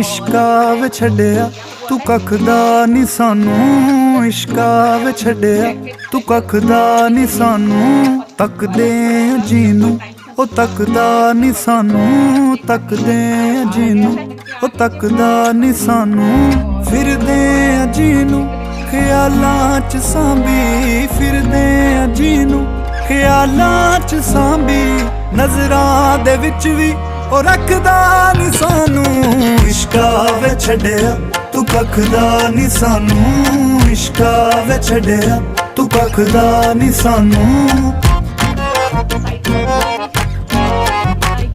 इश्का वे छड्डिया तू कख दा नी सानू, इश्का वे छड्डिया तू कख दा नी सानू। तकदे जीनू ओ तकदा नी सानू, तकदे जीनू ओ तकदा नी सानू। फिरदे जीनू ख्यालां च सांभी, फिरदे जीनू ख्यालां च सांभी। नजरां दे विच वी ओ रखदा नी सानू। इश्का वे छड्डिया तू कख दा नी सानू, इश्का वे छड्डिया तू कख दा नी सानू।